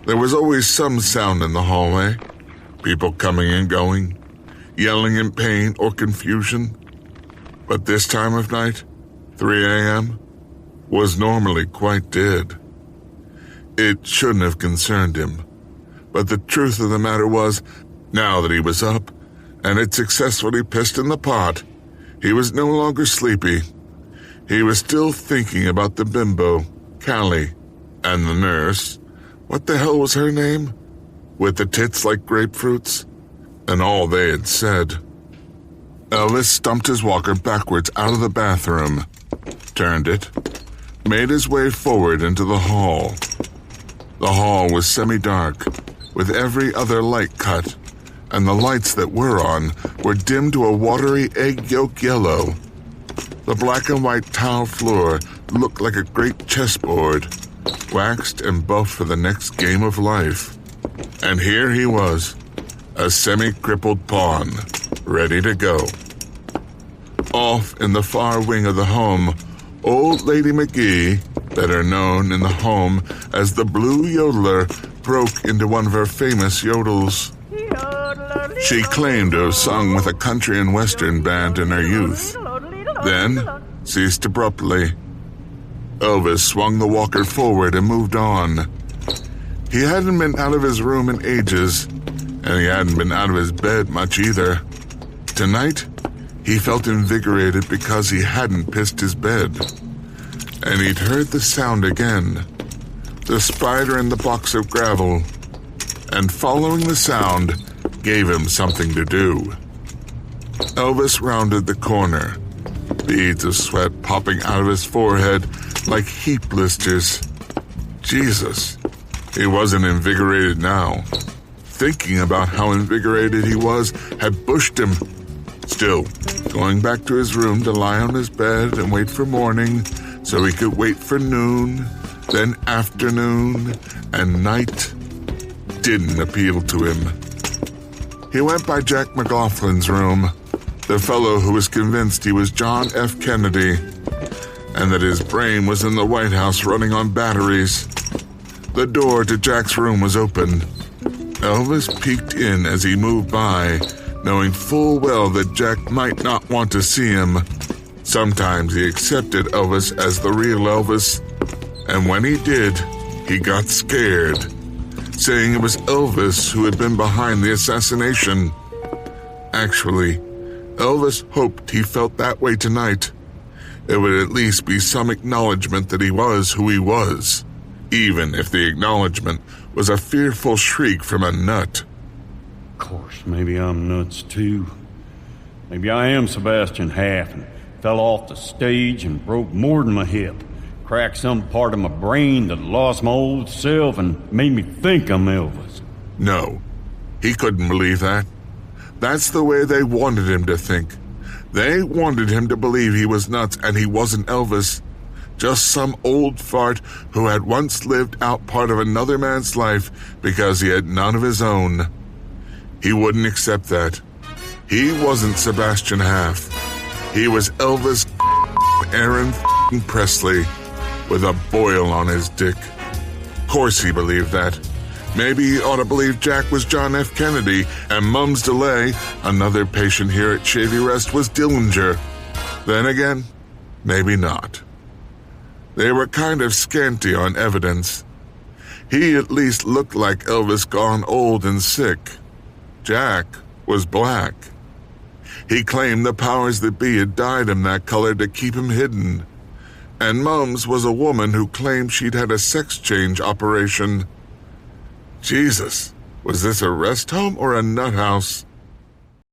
There was always some sound in the hallway, people coming and going, yelling in pain or confusion. But this time of night, 3 a.m., was normally quite dead. It shouldn't have concerned him, but the truth of the matter was, now that he was up and had successfully pissed in the pot, he was no longer sleepy. He was still thinking about the bimbo, Callie, and the nurse. What the hell was her name? With the tits like grapefruits? And all they had said. Elvis stumped his walker backwards out of the bathroom, turned it, made his way forward into the hall. The hall was semi-dark, with every other light cut, and the lights that were on were dimmed to a watery egg yolk yellow. The black and white tile floor looked like a great chessboard, waxed and buffed for the next game of life. And here he was, a semi-crippled pawn, ready to go. Off in the far wing of the home, Old Lady McGee, better known in the home as the Blue Yodeler, broke into one of her famous yodels. She claimed to have sung with a country and western band in her youth, then ceased abruptly. Elvis swung the walker forward and moved on. He hadn't been out of his room in ages, and he hadn't been out of his bed much either. Tonight, he felt invigorated because he hadn't pissed his bed. And he'd heard the sound again, the spider in the box of gravel, and following the sound gave him something to do. Elvis rounded the corner, beads of sweat popping out of his forehead like heat blisters. Jesus, he wasn't invigorated now. Thinking about how invigorated he was had pushed him. Still, going back to his room to lie on his bed and wait for morning so he could wait for noon, then afternoon, and night didn't appeal to him. He went by Jack McLaughlin's room, the fellow who was convinced he was John F. Kennedy, and that his brain was in the White House running on batteries. The door to Jack's room was open. Elvis peeked in as he moved by, knowing full well that Jack might not want to see him. Sometimes he accepted Elvis as the real Elvis, and when he did, he got scared, saying it was Elvis who had been behind the assassination. Actually, Elvis hoped he felt that way tonight. It would at least be some acknowledgement that he was who he was, even if the acknowledgement was a fearful shriek from a nut. Of course, maybe I'm nuts too. Maybe I am Sebastian Half and fell off the stage and broke more than my hip, cracked some part of my brain that lost my old self and made me think I'm Elvis. No, he couldn't believe that. That's the way they wanted him to think. They wanted him to believe he was nuts and he wasn't Elvis. Just some old fart who had once lived out part of another man's life because he had none of his own. He wouldn't accept that. He wasn't Sebastian Half. He was Elvis Aaron Presley with a boil on his dick. Of course he believed that. Maybe he ought to believe Jack was John F. Kennedy and Mum's Delay, another patient here at Shady Rest, was Dillinger. Then again, maybe not. They were kind of scanty on evidence. He at least looked like Elvis gone old and sick. Jack was black. He claimed the powers that be had dyed him that color to keep him hidden. And Mums was a woman who claimed she'd had a sex change operation. Jesus, was this a rest home or a nut house?